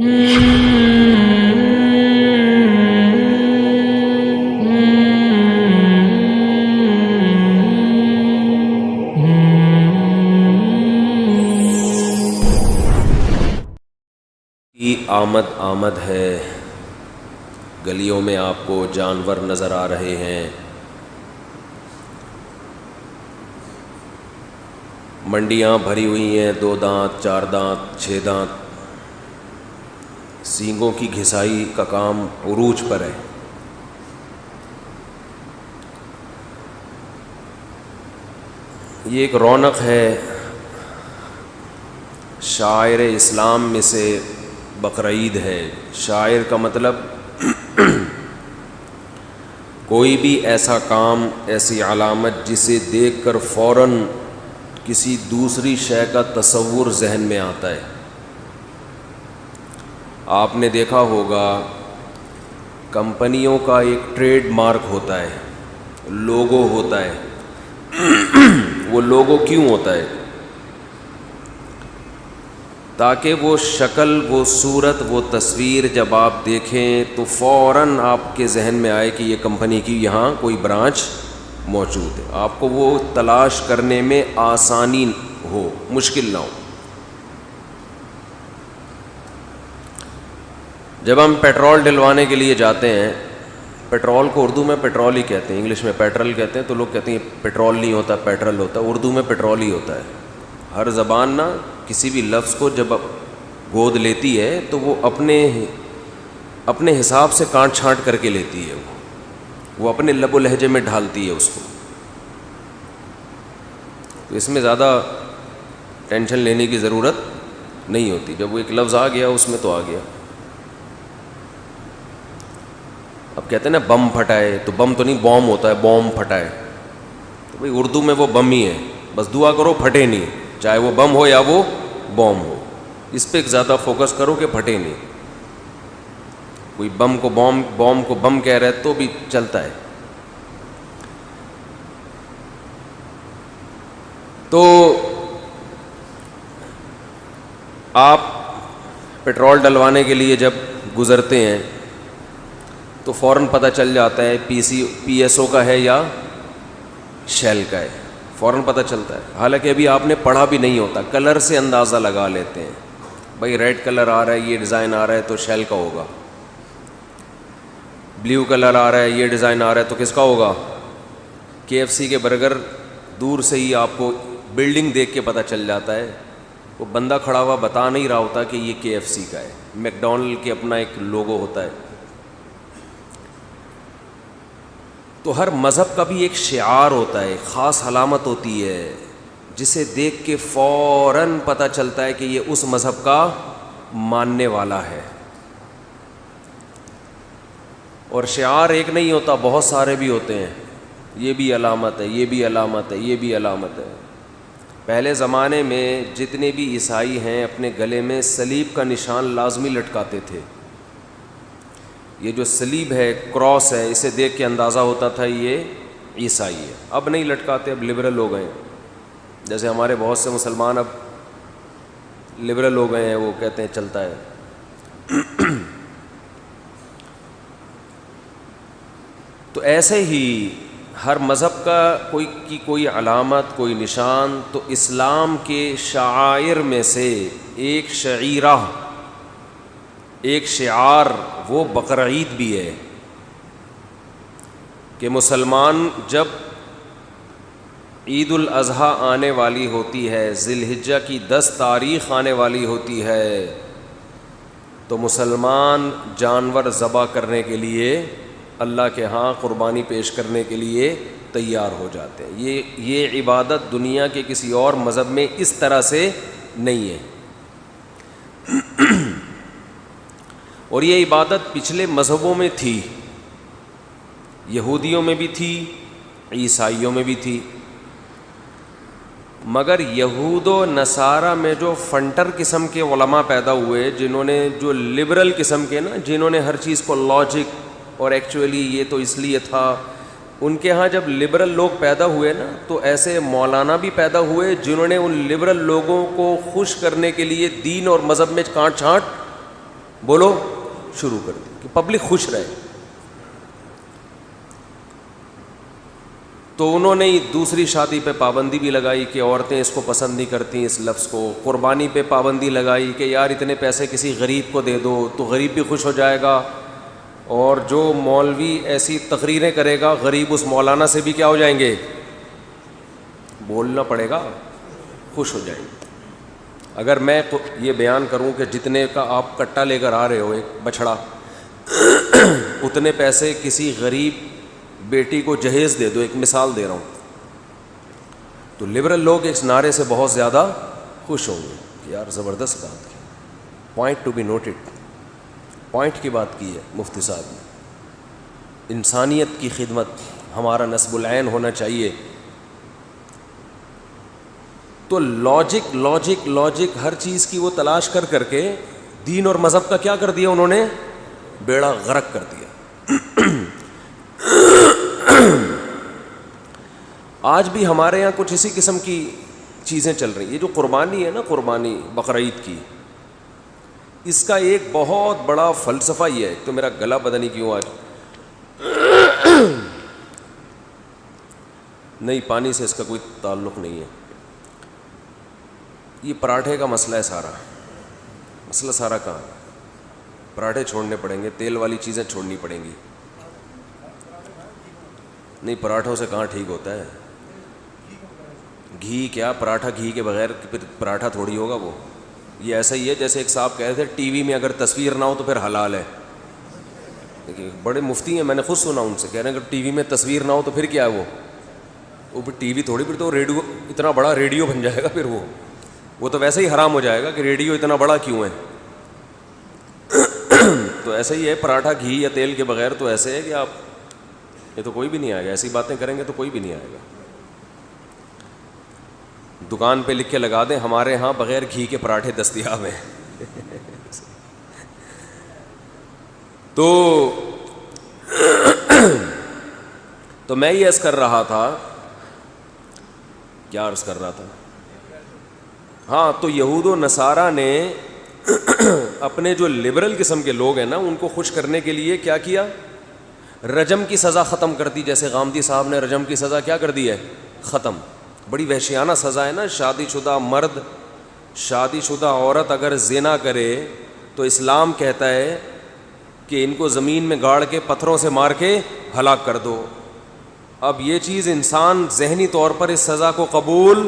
کی آمد آمد ہے، گلیوں میں آپ کو جانور نظر آ رہے ہیں، منڈیاں بھری ہوئی ہیں، 2 دانت 4 دانت 6 دانت، سینگوں کی گھسائی کا کام عروج پر ہے۔ یہ ایک رونق ہے، شاعر اسلام میں سے بقرعید ہے۔ شاعر کا مطلب کوئی بھی ایسا کام، ایسی علامت جسے دیکھ کر فوراً کسی دوسری شے کا تصور ذہن میں آتا ہے۔ آپ نے دیکھا ہوگا کمپنیوں کا ایک ٹریڈ مارک ہوتا ہے، لوگو ہوتا ہے۔ وہ لوگو کیوں ہوتا ہے؟ تاکہ وہ شکل، وہ صورت، وہ تصویر جب آپ دیکھیں تو فوراً آپ کے ذہن میں آئے کہ یہ کمپنی کی یہاں کوئی برانچ موجود ہے، آپ کو وہ تلاش کرنے میں آسانی ہو، مشکل نہ ہو۔ جب ہم پیٹرول ڈلوانے کے لیے جاتے ہیں، پیٹرول کو اردو میں پیٹرول ہی کہتے ہیں، انگلش میں پیٹرول کہتے ہیں، تو لوگ کہتے ہیں پیٹرول نہیں ہوتا، پیٹرول ہوتا ہے، اردو میں پیٹرول ہی ہوتا ہے۔ ہر زبان نا کسی بھی لفظ کو جب گود لیتی ہے تو وہ اپنے حساب سے کانٹ چھانٹ کر کے لیتی ہے، وہ اپنے لب و لہجے میں ڈھالتی ہے اس کو۔ تو اس میں زیادہ ٹینشن لینے کی ضرورت نہیں ہوتی، جب وہ ایک لفظ آ گیا اس میں تو آ گیا۔ اب کہتے ہیں نا بم پھٹائے، تو بم تو نہیں بوم ہوتا ہے، بوم پھٹائے، تو بھئی اردو میں وہ بم ہی ہے، بس دعا کرو پھٹے نہیں، چاہے وہ بم ہو یا وہ بوم ہو، اس پہ زیادہ فوکس کرو کہ پھٹے نہیں۔ کوئی بم کو بوم کو بم کہہ رہا ہے تو بھی چلتا ہے۔ تو آپ پیٹرول ڈلوانے کے لیے جب گزرتے ہیں تو فوراً پتہ چل جاتا ہے پی ایس او کا ہے یا شیل کا ہے، فوراً پتہ چلتا ہے۔ حالانکہ ابھی آپ نے پڑھا بھی نہیں ہوتا، کلر سے اندازہ لگا لیتے ہیں، بھائی ریڈ کلر آ رہا ہے، یہ ڈیزائن آ رہا ہے تو شیل کا ہوگا، بلیو کلر آ رہا ہے، یہ ڈیزائن آ رہا ہے تو کس کا ہوگا؟ KFC کے برگر دور سے ہی آپ کو بلڈنگ دیکھ کے پتہ چل جاتا ہے، وہ بندہ کھڑا ہوا بتا نہیں رہا ہوتا کہ یہ KFC کا ہے۔ میک ڈونلڈ کے اپنا ایک لوگو ہوتا ہے۔ تو ہر مذہب کا بھی ایک شعار ہوتا ہے، خاص علامت ہوتی ہے جسے دیکھ کے فوراً پتہ چلتا ہے کہ یہ اس مذہب کا ماننے والا ہے۔ اور شعار ایک نہیں ہوتا، بہت سارے بھی ہوتے ہیں، یہ بھی علامت ہے، یہ بھی علامت ہے، یہ بھی علامت ہے۔ پہلے زمانے میں جتنے بھی عیسائی ہیں اپنے گلے میں صلیب کا نشان لازمی لٹکاتے تھے۔ یہ جو صلیب ہے، کراس ہے، اسے دیکھ کے اندازہ ہوتا تھا یہ عیسائی ہے۔ اب نہیں لٹکاتے، اب لبرل ہو گئے ہیں، جیسے ہمارے بہت سے مسلمان اب لبرل ہو گئے ہیں، وہ کہتے ہیں چلتا ہے۔ تو ایسے ہی ہر مذہب کا کوئی علامت، کوئی نشان، تو اسلام کے شعائر میں سے ایک شعیرہ، ایک شعار وہ بقرعید بھی ہے کہ مسلمان جب عید الاضحیٰ آنے والی ہوتی ہے، ذی الحجہ کی 10 تاریخ آنے والی ہوتی ہے، تو مسلمان جانور ذبح کرنے کے لیے اللہ کے ہاں قربانی پیش کرنے کے لیے تیار ہو جاتے ہیں۔ یہ عبادت دنیا کے کسی اور مذہب میں اس طرح سے نہیں ہے۔ اور یہ عبادت پچھلے مذہبوں میں تھی، یہودیوں میں بھی تھی، عیسائیوں میں بھی تھی، مگر یہود و نصارہ میں جو فنٹر قسم کے علماء پیدا ہوئے، جنہوں نے جو لبرل قسم کے نا، جنہوں نے ہر چیز کو لاجک اور ایکچولی یہ تو اس لیے تھا، ان کے ہاں جب لبرل لوگ پیدا ہوئے نا تو ایسے مولانا بھی پیدا ہوئے جنہوں نے ان لبرل لوگوں کو خوش کرنے کے لیے دین اور مذہب میں کانٹ چھانٹ بولو شروع کر دی کہ پبلک خوش رہے. تو انہوں نے دوسری شادی پہ پابندی بھی لگائی کہ عورتیں اس کو پسند نہیں کرتی اس لفظ کو. قربانی پہ پابندی لگائی کہ یار اتنے پیسے کسی غریب کو دے دو تو غریب بھی خوش ہو جائے گا, اور جو مولوی ایسی تقریریں کرے گا غریب اس مولانا سے بھی کیا ہو جائیں گے, بولنا پڑے گا, خوش ہو جائیں گے. اگر میں یہ بیان کروں کہ جتنے کا آپ کٹا لے کر آ رہے ہو ایک بچھڑا, اتنے پیسے کسی غریب بیٹی کو جہیز دے دو, ایک مثال دے رہا ہوں, تو لبرل لوگ اس نعرے سے بہت زیادہ خوش ہوں گے کہ یار زبردست بات کی, point to be noted, point کی بات کی ہے مفتی صاحب نے. انسانیت کی خدمت ہمارا نصب العین ہونا چاہیے. تو لاجک لاجک لاجک ہر چیز کی وہ تلاش کر کر کے دین اور مذہب کا کیا کر دیا انہوں نے, بیڑا غرق کر دیا. آج بھی ہمارے یہاں کچھ اسی قسم کی چیزیں چل رہی ہیں. یہ جو قربانی ہے نا, قربانی بقرعید کی, اس کا ایک بہت بڑا فلسفہ یہ ہے. تو میرا گلا پتہ نہیں کیوں آج نہیں, پانی سے اس کا کوئی تعلق نہیں ہے. یہ پراٹھے کا مسئلہ ہے سارا, مسئلہ سارا کہاں ہے. پراٹھے چھوڑنے پڑیں گے, تیل والی چیزیں چھوڑنی پڑیں گی. نہیں, پراٹھوں سے کہاں ٹھیک ہوتا ہے گھی, کیا پراٹھا گھی کے بغیر پھر پراٹھا تھوڑی ہوگا وہ. یہ ایسا ہی ہے جیسے ایک صاحب کہہ رہے تھے ٹی وی میں اگر تصویر نہ ہو تو پھر حلال ہے. دیکھیے بڑے مفتی ہیں, میں نے خود سنا ان سے, کہہ رہے ہیں اگر ٹی وی میں تصویر نہ ہو تو پھر کیا ہے وہ پھر ٹی وی تھوڑی, پھر تو ریڈیو اتنا بڑا ریڈیو بن جائے گا, پھر وہ تو ویسے ہی حرام ہو جائے گا کہ ریڈیو اتنا بڑا کیوں ہے. تو ایسا ہی ہے پراٹھا گھی یا تیل کے بغیر, تو ایسے ہے کہ آپ یہ تو کوئی بھی نہیں آئے گا, ایسی باتیں کریں گے تو کوئی بھی نہیں آئے گا. دکان پہ لکھ کے لگا دیں ہمارے ہاں بغیر گھی کے پراٹھے دستیاب ہیں. تو میں یہ عرض کر رہا تھا, کیا عرض کر رہا تھا, ہاں, تو یہود و نصارہ نے اپنے جو لبرل قسم کے لوگ ہیں نا ان کو خوش کرنے کے لیے کیا کیا, رجم کی سزا ختم کر دی. جیسے غامدی صاحب نے رجم کی سزا کیا کر دی ہے, ختم. بڑی وحشیانہ سزا ہے نا. شادی شدہ مرد, شادی شدہ عورت اگر زنا کرے تو اسلام کہتا ہے کہ ان کو زمین میں گاڑ کے پتھروں سے مار کے ہلاک کر دو. اب یہ چیز انسان ذہنی طور پر اس سزا کو قبول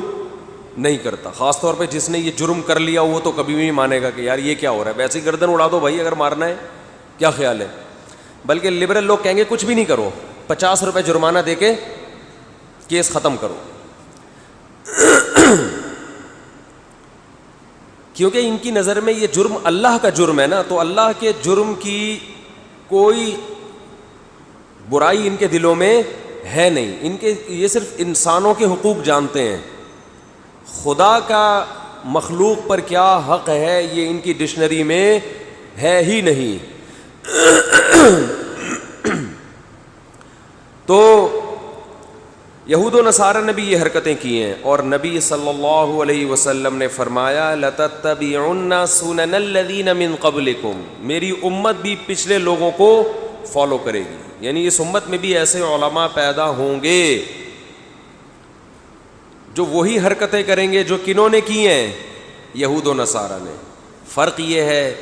نہیں کرتا, خاص طور پہ جس نے یہ جرم کر لیا وہ تو کبھی بھی نہیں مانے گا کہ یار یہ کیا ہو رہا ہے, ویسے ہی گردن اڑا دو بھائی اگر مارنا ہے, کیا خیال ہے. بلکہ لبرل لوگ کہیں گے کچھ بھی نہیں کرو, 50 روپے جرمانہ دے کے کیس ختم کرو. کیونکہ ان کی نظر میں یہ جرم اللہ کا جرم ہے نا, تو اللہ کے جرم کی کوئی برائی ان کے دلوں میں ہے نہیں. ان کے یہ صرف انسانوں کے حقوق جانتے ہیں, خدا کا مخلوق پر کیا حق ہے یہ ان کی ڈکشنری میں ہے ہی نہیں. تو یہود و نصارہ نے بھی یہ حرکتیں کی ہیں, اور نبی صلی اللہ علیہ وسلم نے فرمایا لَتَتَّبِعُنَّ سُنَنَ الَّذِينَ مِن قَبْلِكُمْ, میری امت بھی پچھلے لوگوں کو فالو کرے گی. یعنی اس امت میں بھی ایسے علماء پیدا ہوں گے جو وہی حرکتیں کریں گے جو کنہوں نے کی ہیں, یہود و نصارہ نے. فرق یہ ہے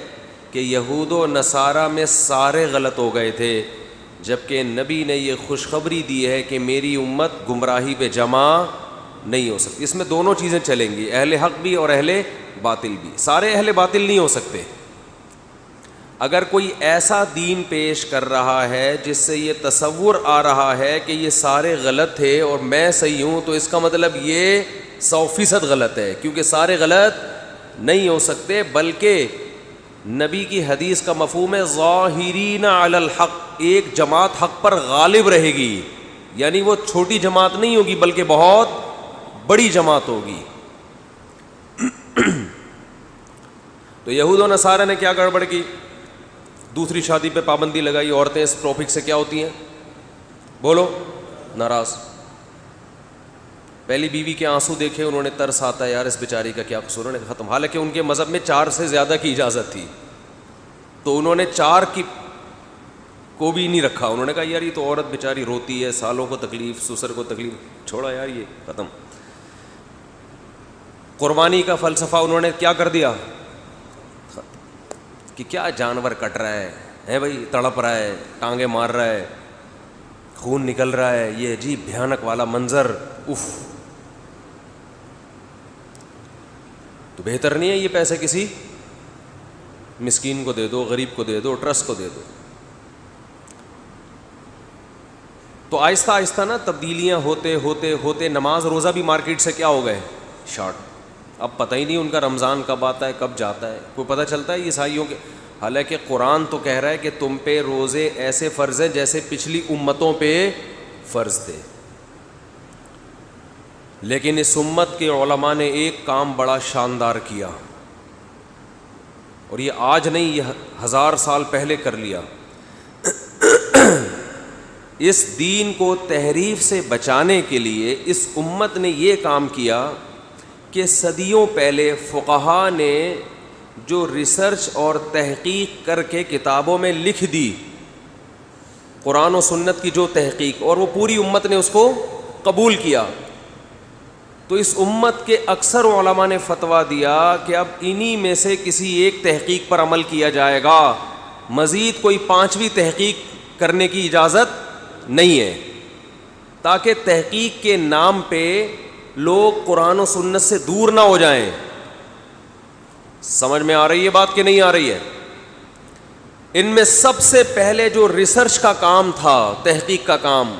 کہ یہود و نصارہ میں سارے غلط ہو گئے تھے, جبکہ نبی نے یہ خوشخبری دی ہے کہ میری امت گمراہی پہ جمع نہیں ہو سکتی. اس میں دونوں چیزیں چلیں گی, اہل حق بھی اور اہل باطل بھی. سارے اہل باطل نہیں ہو سکتے. اگر کوئی ایسا دین پیش کر رہا ہے جس سے یہ تصور آ رہا ہے کہ یہ سارے غلط تھے اور میں صحیح ہوں, تو اس کا مطلب یہ 100% غلط ہے, کیونکہ سارے غلط نہیں ہو سکتے. بلکہ نبی کی حدیث کا مفہوم ہے ظاہرین علی الحق, ایک جماعت حق پر غالب رہے گی. یعنی وہ چھوٹی جماعت نہیں ہوگی بلکہ بہت بڑی جماعت ہوگی. تو یہود و نصارہ نے کیا گڑبڑ کی, دوسری شادی پہ پابندی لگائی. عورتیں اس ٹاپک سے کیا ہوتی ہیں, بولو, ناراض. پہلی بیوی کے آنسو دیکھے انہوں نے ترس آتا ہے, یار اس بیچاری کا کیا قصور ہے, ختم. حالانکہ ان کے مذہب میں 4 سے زیادہ کی اجازت تھی. تو انہوں نے 4 کی کو بھی نہیں رکھا. انہوں نے کہا یار یہ تو عورت بیچاری روتی ہے, سالوں کو تکلیف, سسر کو تکلیف, چھوڑا یار یہ ختم. قربانی کا فلسفہ انہوں نے کیا کر دیا کہ کیا جانور کٹ رہا ہے بھائی, تڑپ رہا ہے, ٹانگیں مار رہا ہے, خون نکل رہا ہے, یہ عجیب بھیانک والا منظر, اف. تو بہتر نہیں ہے یہ پیسے کسی مسکین کو دے دو, غریب کو دے دو, ٹرسٹ کو دے دو. تو آہستہ آہستہ نا تبدیلیاں ہوتے ہوتے ہوتے نماز روزہ بھی مارکیٹ سے کیا ہو گئے, شارٹ. اب پتہ ہی نہیں ان کا رمضان کب آتا ہے کب جاتا ہے, کوئی پتہ چلتا ہے عیسائیوں کے. حالانکہ قرآن تو کہہ رہا ہے کہ تم پہ روزے ایسے فرض ہیں جیسے پچھلی امتوں پہ فرض تھے. لیکن اس امت کے علماء نے ایک کام بڑا شاندار کیا, اور یہ آج نہیں, یہ 1000 سال پہلے کر لیا. اس دین کو تحریف سے بچانے کے لیے اس امت نے یہ کام کیا کہ صدیوں پہلے فقہا نے جو ریسرچ اور تحقیق کر کے کتابوں میں لکھ دی, قرآن و سنت کی جو تحقیق, اور وہ پوری امت نے اس کو قبول کیا. تو اس امت کے اکثر علماء نے فتویٰ دیا کہ اب انہی میں سے کسی ایک تحقیق پر عمل کیا جائے گا, مزید کوئی 5ویں تحقیق کرنے کی اجازت نہیں ہے, تاکہ تحقیق کے نام پہ لوگ قرآن و سنت سے دور نہ ہو جائیں. سمجھ میں آ رہی ہے بات کہ نہیں آ رہی ہے؟ ان میں سب سے پہلے جو ریسرچ کا کام تھا, تحقیق کا کام,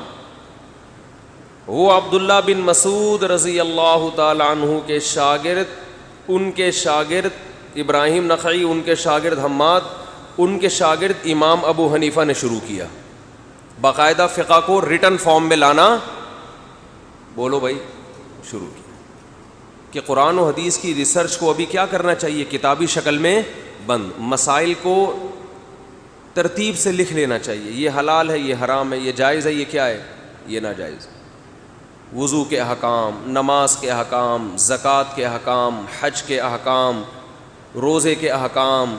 وہ عبداللہ بن مسعود رضی اللہ تعالی عنہ کے شاگرد, ان کے شاگرد ابراہیم نخعی, ان کے شاگرد حماد, ان کے شاگرد امام ابو حنیفہ نے شروع کیا. باقاعدہ فقہ کو ریٹن فارم میں لانا, بولو بھائی, شروع کیا کہ قرآن و حدیث کی ریسرچ کو ابھی کیا کرنا چاہیے, کتابی شکل میں بند, مسائل کو ترتیب سے لکھ لینا چاہیے. یہ حلال ہے, یہ حرام ہے, یہ جائز ہے, یہ کیا ہے, یہ ناجائز. وضو کے احکام, نماز کے احکام, زکوٰۃ کے احکام, حج کے احکام, روزے کے احکام,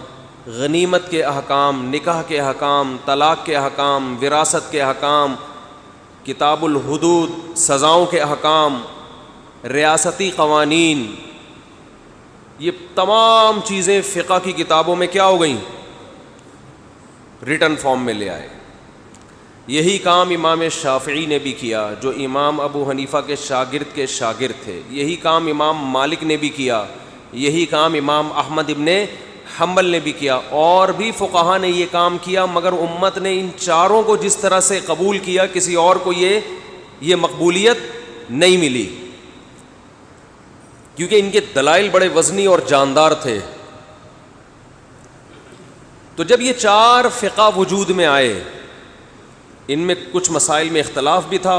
غنیمت کے احکام, نکاح کے احکام, طلاق کے احکام, وراثت کے احکام, کتاب الحدود, سزاؤں کے احکام, ریاستی قوانین, یہ تمام چیزیں فقہ کی کتابوں میں کیا ہو گئیں, ریٹن فارم میں لے آئے. یہی کام امام شافعی نے بھی کیا جو امام ابو حنیفہ کے شاگرد تھے. یہی کام امام مالک نے بھی کیا. یہی کام امام احمد ابن حنبل نے بھی کیا, اور بھی فقہا نے یہ کام کیا, مگر امت نے ان چاروں کو جس طرح سے قبول کیا کسی اور کو یہ مقبولیت نہیں ملی, کیونکہ ان کے دلائل بڑے وزنی اور جاندار تھے. تو جب یہ 4 فقہ وجود میں آئے, ان میں کچھ مسائل میں اختلاف بھی تھا,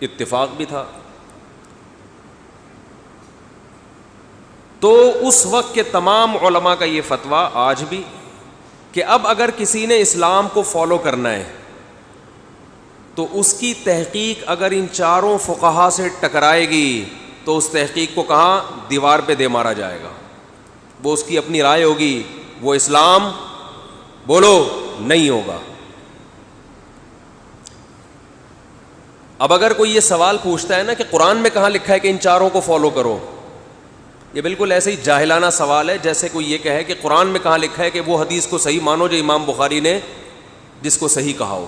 اتفاق بھی تھا. تو اس وقت کے تمام علماء کا یہ فتویٰ آج بھی کہ اب اگر کسی نے اسلام کو فالو کرنا ہے تو اس کی تحقیق اگر ان چاروں فقہا سے ٹکرائے گی تو اس تحقیق کو کہاں, دیوار پہ دے مارا جائے گا. وہ اس کی اپنی رائے ہوگی, وہ اسلام بولو نہیں ہوگا. اب اگر کوئی یہ سوال پوچھتا ہے نا کہ قرآن میں کہاں لکھا ہے کہ ان چاروں کو فالو کرو, یہ بالکل ایسے ہی جاہلانہ سوال ہے جیسے کوئی یہ کہے کہ قرآن میں کہاں لکھا ہے کہ وہ حدیث کو صحیح مانو جو امام بخاری نے جس کو صحیح کہا ہو.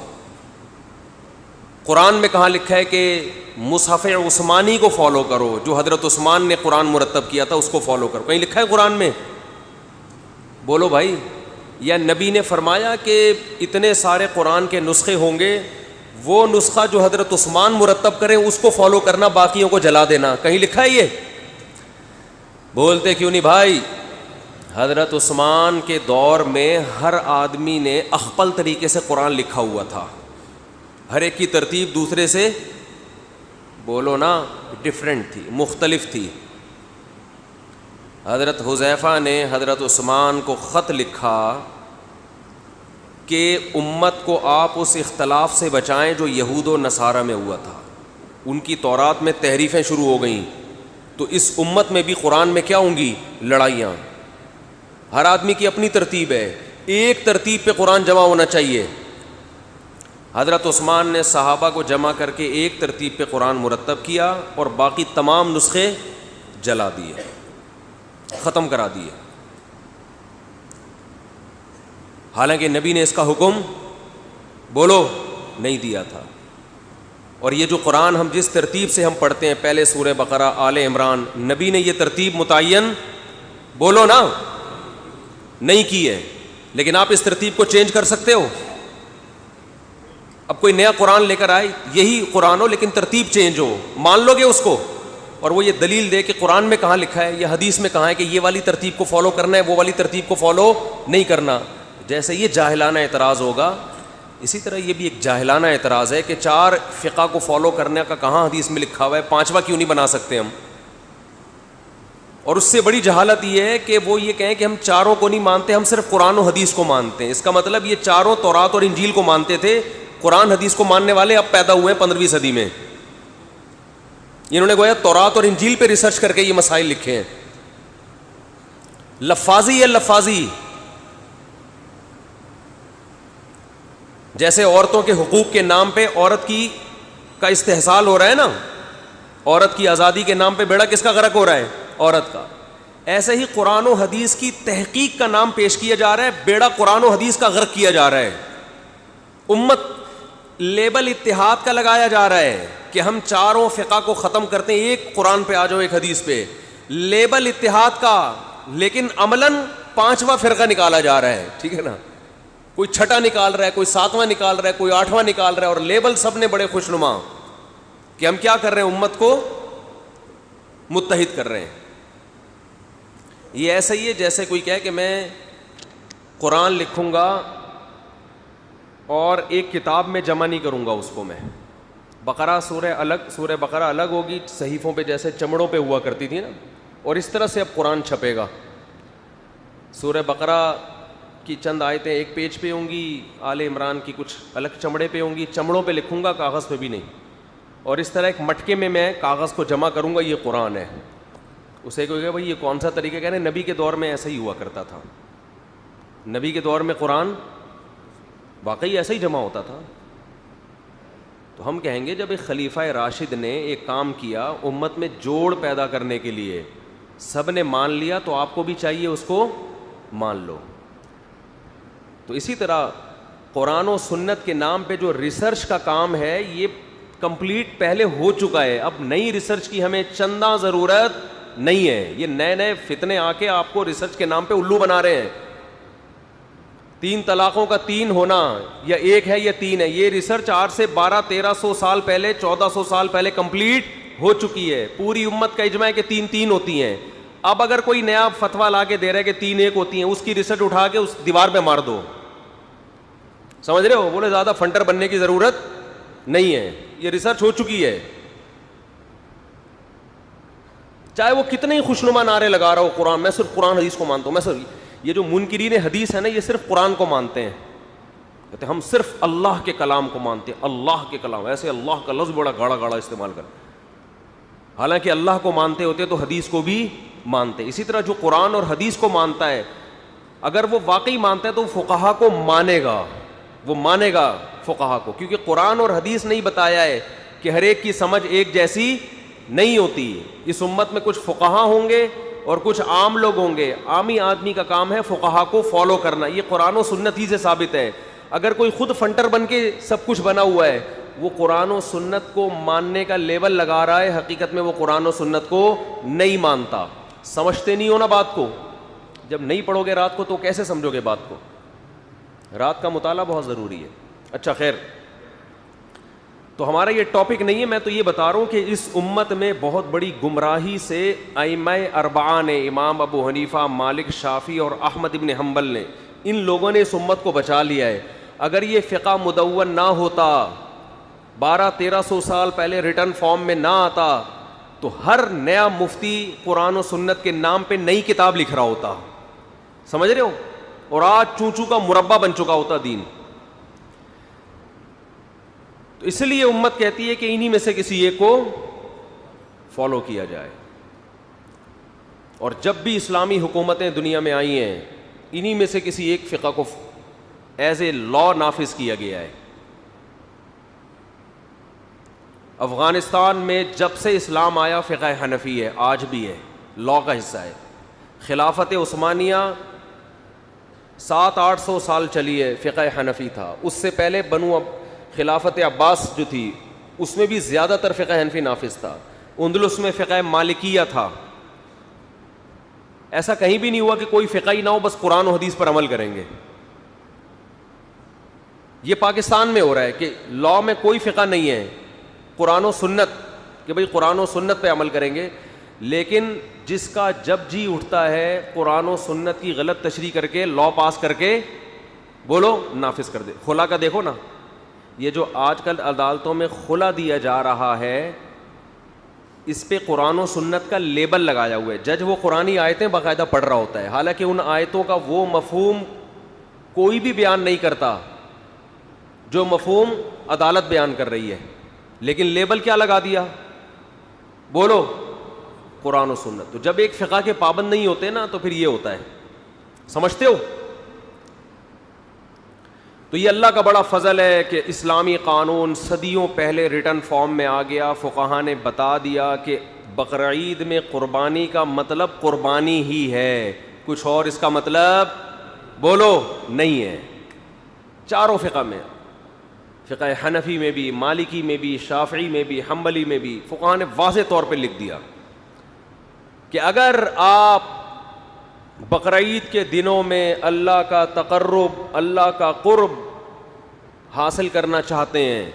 قرآن میں کہاں لکھا ہے کہ مصحف عثمانی کو فالو کرو, جو حضرت عثمان نے قرآن مرتب کیا تھا اس کو فالو کرو, کہیں لکھا ہے قرآن میں؟ بولو بھائی. یا نبی نے فرمایا کہ اتنے سارے قرآن کے نسخے ہوں گے, وہ نسخہ جو حضرت عثمان مرتب کریں اس کو فالو کرنا, باقیوں کو جلا دینا, کہیں لکھا ہے یہ؟ بولتے کیوں نہیں بھائی؟ حضرت عثمان کے دور میں ہر آدمی نے اخپل طریقے سے قرآن لکھا ہوا تھا, ہر ایک کی ترتیب دوسرے سے بولو نا ڈیفرنٹ تھی, مختلف تھی. حضرت حذیفہ نے حضرت عثمان کو خط لکھا کہ امت کو آپ اس اختلاف سے بچائیں جو یہود و نصارہ میں ہوا تھا. ان کی تورات میں تحریفیں شروع ہو گئیں, تو اس امت میں بھی قرآن میں کیا ہوں گی, لڑائیاں. ہر آدمی کی اپنی ترتیب ہے, ایک ترتیب پہ قرآن جمع ہونا چاہیے. حضرت عثمان نے صحابہ کو جمع کر کے ایک ترتیب پہ قرآن مرتب کیا اور باقی تمام نسخے جلا دیے, ختم کرا دیے. حالانکہ نبی نے اس کا حکم بولو نہیں دیا تھا. اور یہ جو قرآن ہم جس ترتیب سے ہم پڑھتے ہیں, پہلے سورہ بقرہ, آل عمران, نبی نے یہ ترتیب متعین بولو نا نہیں کی ہے. لیکن آپ اس ترتیب کو چینج کر سکتے ہو. اب کوئی نیا قرآن لے کر آئے, یہی قرآن ہو لیکن ترتیب چینج ہو, مان لو گے اس کو؟ اور وہ یہ دلیل دے کہ قرآن میں کہاں لکھا ہے یا حدیث میں کہاں ہے کہ یہ والی ترتیب کو فالو کرنا ہے, وہ والی ترتیب کو فالو نہیں کرنا. جیسے یہ جاہلانہ اعتراض ہوگا, اسی طرح یہ بھی ایک جاہلانہ اعتراض ہے کہ 4 فقہ کو فالو کرنے کا کہاں حدیث میں لکھا ہوا ہے, 5واں کیوں نہیں بنا سکتے ہم؟ اور اس سے بڑی جہالت یہ ہے کہ وہ یہ کہیں کہ ہم چاروں کو نہیں مانتے, ہم صرف قرآن و حدیث کو مانتے ہیں. اس کا مطلب یہ چاروں تورات اور انجیل کو مانتے تھے, قرآن حدیث کو ماننے والے اب پیدا ہوئے ہیں 15ویں صدی میں. انہوں نے گویا تورات اور انجیل پہ ریسرچ کر کے یہ مسائل لکھے ہیں. لفاظی ہے لفاظی. جیسے عورتوں کے حقوق کے نام پہ عورت کی کا استحصال ہو رہا ہے نا, عورت کی آزادی کے نام پہ بیڑا کس کا غرق ہو رہا ہے؟ عورت کا. ایسے ہی قرآن و حدیث کی تحقیق کا نام پیش کیا جا رہا ہے, بیڑا قرآن و حدیث کا غرق کیا جا رہا ہے. امت لیبل اتحاد کا لگایا جا رہا ہے کہ ہم چاروں فقہ کو ختم کرتے ہیں, ایک قرآن پہ آ جاؤ, ایک حدیث پہ, لیبل اتحاد کا. لیکن عملاً 5واں فرقہ نکالا جا رہا ہے. ٹھیک ہے نا, کوئی 6واں نکال رہا ہے, کوئی 7واں نکال رہا ہے, کوئی 8واں نکال رہا ہے, اور لیبل سب نے بڑے خوشنما کہ ہم کیا کر رہے ہیں, امت کو متحد کر رہے ہیں. یہ ایسا ہی ہے جیسے کوئی کہے کہ میں قرآن لکھوں گا اور ایک کتاب میں جمع نہیں کروں گا اس کو, میں بقرہ سورہ الگ, سورہ بقرہ الگ ہوگی صحیفوں پہ جیسے چمڑوں پہ ہوا کرتی تھی نا, اور اس طرح سے اب قرآن چھپے گا. سورہ بقرہ کی چند آیتیں ایک پیج پہ ہوں گی, آل عمران کی کچھ الگ چمڑے پہ ہوں گی, چمڑوں پہ لکھوں گا, کاغذ پہ بھی نہیں. اور اس طرح ایک مٹکے میں کاغذ کو جمع کروں گا, یہ قرآن ہے. اسے کوئی کہ بھائی یہ کون سا طریقہ, کہنے نبی کے دور میں ایسا ہی ہوا کرتا تھا. نبی کے دور میں قرآن واقعی ایسا ہی جمع ہوتا تھا. تو ہم کہیں گے جب ایک خلیفہ راشد نے ایک کام کیا امت میں جوڑ پیدا کرنے کے لیے, سب نے مان لیا, تو آپ کو بھی چاہیے اس کو مان لو. تو اسی طرح قرآن و سنت کے نام پہ جو ریسرچ کا کام ہے یہ کمپلیٹ پہلے ہو چکا ہے. اب نئی ریسرچ کی ہمیں چندہ ضرورت نہیں ہے. یہ نئے نئے فتنے آ کے آپ کو ریسرچ کے نام پہ الو بنا رہے ہیں. 3 طلاقوں کا 3 ہونا یا 1 ہے یا 3 ہے, یہ ریسرچ آج سے 1200-1300 سال پہلے, 1400 سال پہلے کمپلیٹ ہو چکی ہے. پوری امت کا اجماع ہے کہ 3 ہوتی ہیں. اب اگر کوئی نیا فتویٰ لا کے دے رہا ہے کہ 3 1 ہوتی ہیں, اس کی ریسرچ اٹھا کے اس دیوار پہ مار دو. سمجھ رہے ہو؟ بولے زیادہ فنٹر بننے کی ضرورت نہیں ہے, یہ ریسرچ ہو چکی ہے. چاہے وہ کتنے ہی خوشنما نعرے لگا رہا ہو, قرآن, میں صرف قرآن حدیث کو مانتا ہوں, میں صرف, یہ جو منکرین حدیث ہے نا یہ صرف قرآن کو مانتے ہیں, کہتے ہیں ہم صرف اللہ کے کلام کو مانتے ہیں, اللہ کے کلام, ایسے اللہ کا لفظ بڑا گاڑا گاڑا استعمال کر, حالانکہ اللہ کو مانتے ہوتے تو حدیث کو بھی مانتے. اسی طرح جو قرآن اور حدیث کو مانتا ہے, اگر وہ واقعی مانتا ہے تو فقہا کو مانے گا, وہ مانے گا فقہا کو, کیونکہ قرآن اور حدیث نہیں بتایا ہے کہ ہر ایک کی سمجھ ایک جیسی نہیں ہوتی. اس امت میں کچھ فقہا ہوں گے اور کچھ عام لوگ ہوں گے. عامی آدمی کا کام ہے فقہا کو فالو کرنا, یہ قرآن و سنت ہی سے ثابت ہے. اگر کوئی خود فنٹر بن کے سب کچھ بنا ہوا ہے, وہ قرآن و سنت کو ماننے کا لیول لگا رہا ہے, حقیقت میں وہ قرآن و سنت کو نہیں مانتا. سمجھتے نہیں ہو نا بات کو, جب نہیں پڑھو گے رات کو تو کیسے سمجھو گے بات کو؟ رات کا مطالعہ بہت ضروری ہے. اچھا خیر, تو ہمارا یہ ٹاپک نہیں ہے, میں تو یہ بتا رہا ہوں کہ اس امت میں بہت بڑی گمراہی سے ائمہ اربعہ نے, امام ابو حنیفہ, مالک, شافعی اور احمد ابن حنبل نے, ان لوگوں نے اس امت کو بچا لیا ہے. اگر یہ فقہ مدون نہ ہوتا, 1200-1300 سال پہلے ریٹن فارم میں نہ آتا, تو ہر نیا مفتی قرآن و سنت کے نام پہ نئی کتاب لکھ رہا ہوتا. سمجھ رہے ہو؟ اور آج چونچو کا مربع بن چکا ہوتا دین. تو اس لیے امت کہتی ہے کہ انہی میں سے کسی ایک کو فالو کیا جائے. اور جب بھی اسلامی حکومتیں دنیا میں آئی ہیں انہی میں سے کسی ایک فقہ کو ایز اے لا نافذ کیا گیا ہے. افغانستان میں جب سے اسلام آیا فقہ حنفی ہے, آج بھی ہے, لا کا حصہ ہے. خلافت عثمانیہ 700-800 سال چلی ہے, فقہ حنفی تھا. اس سے پہلے خلافت عباس جو تھی اس میں بھی زیادہ تر فقہ حنفی نافذ تھا. اندلس میں فقہ مالکیہ تھا. ایسا کہیں بھی نہیں ہوا کہ کوئی فقہ ہی نہ ہو, بس قرآن و حدیث پر عمل کریں گے. یہ پاکستان میں ہو رہا ہے کہ لا میں کوئی فقہ نہیں ہے, قرآن و سنت, کہ بھئی قرآن و سنت پہ عمل کریں گے. لیکن جس کا جب جی اٹھتا ہے قرآن و سنت کی غلط تشریح کر کے لا پاس کر کے بولو نافذ کر دے. خلا کا دیکھو نا, یہ جو آج کل عدالتوں میں خلا دیا جا رہا ہے اس پہ قرآن و سنت کا لیبل لگایا ہوا ہے. جج وہ قرآنی آیتیں باقاعدہ پڑھ رہا ہوتا ہے, حالانکہ ان آیتوں کا وہ مفہوم کوئی بھی بیان نہیں کرتا جو مفہوم عدالت بیان کر رہی ہے, لیکن لیبل کیا لگا دیا, بولو قرآن و سنت. تو جب ایک فقہ کے پابند نہیں ہوتے نا تو پھر یہ ہوتا ہے, سمجھتے ہو. تو یہ اللہ کا بڑا فضل ہے کہ اسلامی قانون صدیوں پہلے ریٹن فارم میں آ گیا. فقہا نے بتا دیا کہ بقرعید میں قربانی کا مطلب قربانی ہی ہے, کچھ اور اس کا مطلب بولو نہیں ہے. چاروں فقہ میں, فقہ حنفی میں بھی, مالکی میں بھی, شافعی میں بھی, حنبلی میں بھی, فقہا نے واضح طور پہ لکھ دیا کہ اگر آپ بقرعید کے دنوں میں اللہ کا تقرب, اللہ کا قرب حاصل کرنا چاہتے ہیں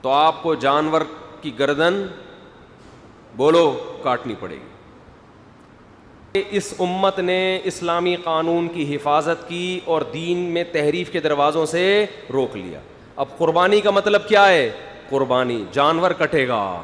تو آپ کو جانور کی گردن بولو کاٹنی پڑے گی. اس امت نے اسلامی قانون کی حفاظت کی اور دین میں تحریف کے دروازوں سے روک لیا. اب قربانی کا مطلب کیا ہے, قربانی جانور کٹے گا.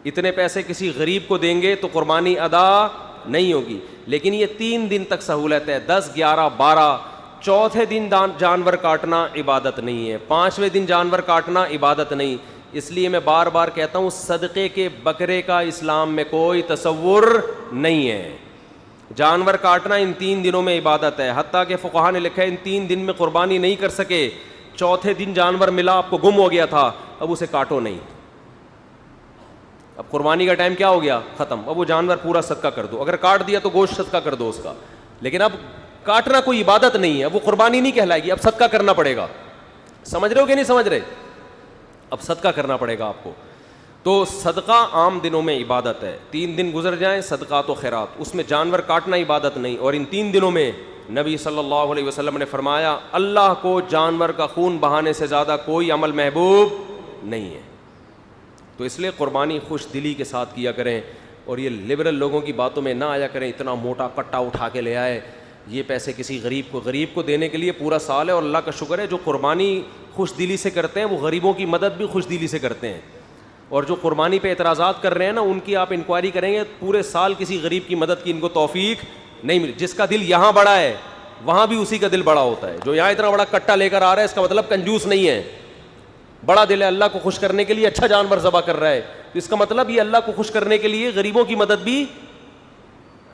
اتنے پیسے کسی غریب کو دیں گے تو قربانی ادا نہیں ہوگی, لیکن یہ 3 دن تک سہولت ہے, 10, 11, 12. چوتھے دن جانور کاٹنا عبادت نہیں ہے, 5ویں دن جانور کاٹنا عبادت نہیں. اس لیے میں بار بار کہتا ہوں صدقے کے بکرے کا اسلام میں کوئی تصور نہیں ہے. جانور کاٹنا ان 3 دنوں میں عبادت ہے. حتیٰ کہ فقہا نے لکھا ہے ان 3 دن میں قربانی نہیں کر سکے, چوتھے دن جانور ملا, آپ کو گم ہو گیا تھا, اب اسے کاٹو نہیں. اب قربانی کا ٹائم کیا ہو گیا, ختم. اب وہ جانور پورا صدقہ کر دو, اگر کاٹ دیا تو گوشت صدقہ کر دو اس کا, لیکن اب کاٹنا کوئی عبادت نہیں ہے, اب وہ قربانی نہیں کہلائے گی, اب صدقہ کرنا پڑے گا. سمجھ رہے ہو کہ نہیں سمجھ رہے, اب صدقہ کرنا پڑے گا آپ کو. تو صدقہ عام دنوں میں عبادت ہے, 3 دن گزر جائیں صدقات و خیرات, اس میں جانور کاٹنا عبادت نہیں. اور ان 3 دنوں میں نبی صلی اللہ علیہ وسلم نے فرمایا اللہ کو جانور کا خون بہانے سے زیادہ کوئی عمل محبوب نہیں ہے. تو اس لیے قربانی خوش دلی کے ساتھ کیا کریں, اور یہ لبرل لوگوں کی باتوں میں نہ آیا کریں, اتنا موٹا کٹا اٹھا کے لے آئے, یہ پیسے کسی غریب کو دینے کے لیے پورا سال ہے. اور اللہ کا شکر ہے جو قربانی خوش دلی سے کرتے ہیں وہ غریبوں کی مدد بھی خوش دلی سے کرتے ہیں. اور جو قربانی پہ اعتراضات کر رہے ہیں نا, ان کی آپ انکوائری کریں گے پورے سال کسی غریب کی مدد کی ان کو توفیق نہیں ملی. جس کا دل یہاں بڑا ہے وہاں بھی اسی کا دل بڑا ہوتا ہے. جو یہاں اتنا بڑا کٹا لے کر آ رہا ہے اس کا مطلب کنجوس نہیں ہے, بڑا دل ہے, اللہ کو خوش کرنے کے لیے اچھا جانور ذبح کر رہا ہے, تو اس کا مطلب یہ اللہ کو خوش کرنے کے لیے غریبوں کی مدد بھی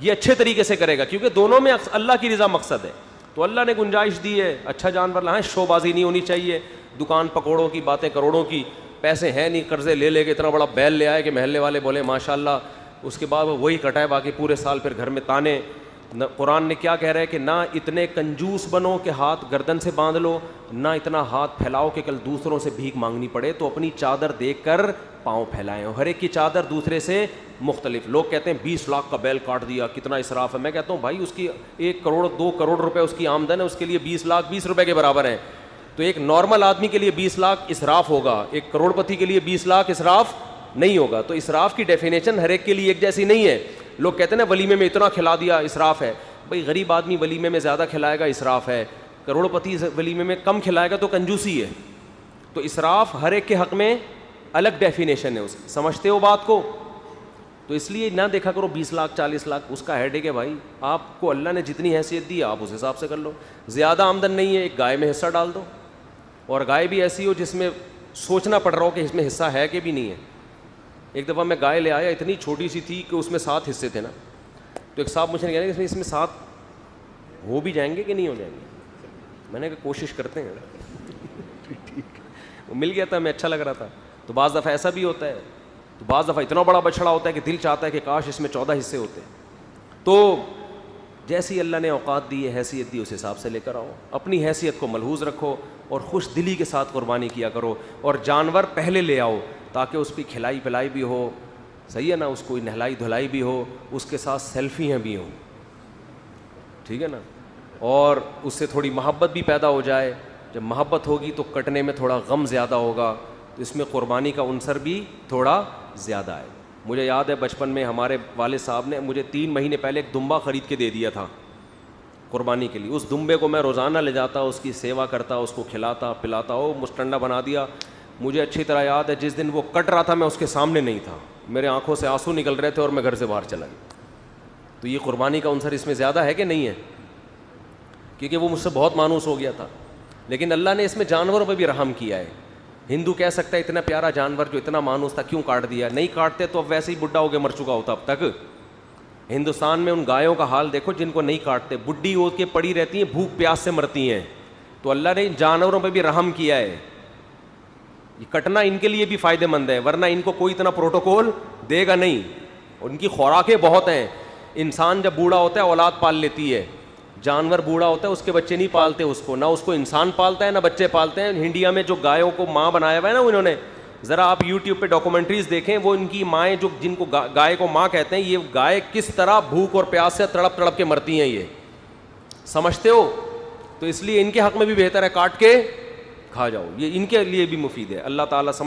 یہ اچھے طریقے سے کرے گا, کیونکہ دونوں میں اللہ کی رضا مقصد ہے. تو اللہ نے گنجائش دی ہے, اچھا جانور لائیں, شو بازی نہیں ہونی چاہیے, دکان پکوڑوں کی باتیں کروڑوں کی, پیسے ہیں نہیں, قرضے لے کے اتنا بڑا بیل لے آئے کہ محلے والے بولے ماشاء اللہ, اس کے بعد وہی کٹائے, باقی پورے سال پھر گھر میں تانے. قرآن نے کیا کہہ رہا ہے کہ نہ اتنے کنجوس بنو کہ ہاتھ گردن سے باندھ لو, نہ اتنا ہاتھ پھیلاؤ کہ کل دوسروں سے بھیک مانگنی پڑے. تو اپنی چادر دیکھ کر پاؤں پھیلائیں, ہر ایک کی چادر دوسرے سے مختلف. لوگ کہتے ہیں 20 لاکھ کا بیل کاٹ دیا, کتنا اسراف ہے. میں کہتا ہوں بھائی اس کی 1 کروڑ 2 کروڑ روپے اس کی آمدن ہے, اس کے لیے 20 لاکھ 20 روپے کے برابر ہیں. تو ایک نارمل آدمی کے لیے 20 لاکھ اسراف ہوگا, ایک کروڑ پتی کے لیے 20 لاکھ اسراف نہیں ہوگا. تو اسراف کی ڈیفینیشن ہر ایک کے لیے ایک جیسی نہیں ہے. لوگ کہتے ہیں نا ولیمے میں اتنا کھلا دیا اسراف ہے. بھائی غریب آدمی ولیمے میں زیادہ کھلائے گا اسراف ہے, کروڑ پتی ولیمے میں کم کھلائے گا تو کنجوسی ہے. تو اسراف ہر ایک کے حق میں الگ ڈیفینیشن ہے اس کی, سمجھتے ہو بات کو. تو اس لیے نہ دیکھا کرو 20 لاکھ 40 لاکھ, اس کا ہیڈ ایک ہے. بھائی آپ کو اللہ نے جتنی حیثیت دی آپ اس حساب سے کر لو. زیادہ آمدن نہیں ہے, ایک گائے میں حصہ ڈال دو, اور گائے بھی ایسی ہو جس میں سوچنا پڑ رہا ہو کہ اس میں حصہ ہے کہ بھی نہیں ہے. ایک دفعہ میں گائے لے آیا, اتنی چھوٹی سی تھی کہ اس میں 7 حصے تھے نا. تو ایک صاحب مجھے کہہ رہے ہیں اس میں 7 ہو بھی جائیں گے کہ نہیں ہو جائیں گے؟ میں نے کہا کوشش کرتے ہیں. وہ مل گیا تھا، ہمیں اچھا لگ رہا تھا. تو بعض دفعہ ایسا بھی ہوتا ہے، تو بعض دفعہ اتنا بڑا بچڑا ہوتا ہے کہ دل چاہتا ہے کہ کاش اس میں 14 حصے ہوتے. تو جیسی اللہ نے اوقات دی ہے، حیثیت دی، اس حساب سے لے کر آؤ. اپنی حیثیت کو ملحوظ رکھو اور خوش دلی کے ساتھ قربانی کیا کرو. اور جانور پہلے لے آؤ تاکہ اس کی کھلائی پلائی بھی ہو، صحیح ہے نا، اس کو نہلائی دھلائی بھی ہو، اس کے ساتھ سیلفیاں بھی ہوں، ٹھیک ہے نا، اور اس سے تھوڑی محبت بھی پیدا ہو جائے. جب محبت ہوگی تو کٹنے میں تھوڑا غم زیادہ ہوگا، تو اس میں قربانی کا عنصر بھی تھوڑا زیادہ ہے. مجھے یاد ہے بچپن میں ہمارے والد صاحب نے مجھے 3 مہینے پہلے ایک دمبا خرید کے دے دیا تھا قربانی کے لیے. اس دمبے کو میں روزانہ لے جاتا، اس کی سیوا کرتا، اس کو کھلاتا پلاتا، مستنڈا بنا دیا. مجھے اچھی طرح یاد ہے جس دن وہ کٹ رہا تھا میں اس کے سامنے نہیں تھا، میرے آنکھوں سے آنسو نکل رہے تھے اور میں گھر سے باہر چلا گیا. تو یہ قربانی کا عنصر اس میں زیادہ ہے کہ نہیں ہے؟ کیونکہ وہ مجھ سے بہت مانوس ہو گیا تھا. لیکن اللہ نے اس میں جانوروں پہ بھی رحم کیا ہے. ہندو کہہ سکتا ہے اتنا پیارا جانور جو اتنا مانوس تھا کیوں کاٹ دیا؟ نہیں کاٹتے تو اب ویسے ہی بڈھا ہو کے مر چکا ہوتا اب تک. ہندوستان میں ان گایوں کا حال دیکھو جن کو نہیں کاٹتے، بڈھی ہو کے پڑی رہتی ہیں، بھوک پیاس سے مرتی ہیں. تو اللہ نے ان جانوروں پہ بھی رحم کیا ہے. یہ کٹنا ان کے لیے بھی فائدہ مند ہے، ورنہ ان کو کوئی اتنا پروٹوکول دے گا نہیں. ان کی خوراکیں بہت ہیں. انسان جب بوڑھا ہوتا ہے اولاد پال لیتی ہے، جانور بوڑھا ہوتا ہے اس کے بچے نہیں پالتے اس کو، نہ اس کو انسان پالتا ہے نہ بچے پالتے ہیں. انڈیا میں جو گایوں کو ماں بنایا ہوا ہے نا انہوں نے، ذرا آپ یوٹیوب پہ ڈاکومنٹریز دیکھیں، وہ ان کی مائیں جو جن کو گائے کو ماں کہتے ہیں، یہ گائے کس طرح بھوک اور پیاس سے تڑپ تڑپ کے مرتی ہیں، یہ سمجھتے ہو؟ تو اس لیے ان کے حق میں بھی بہتر ہے کاٹ کے کھا جاؤ، یہ ان کے لیے بھی مفید ہے. اللہ تعالیٰ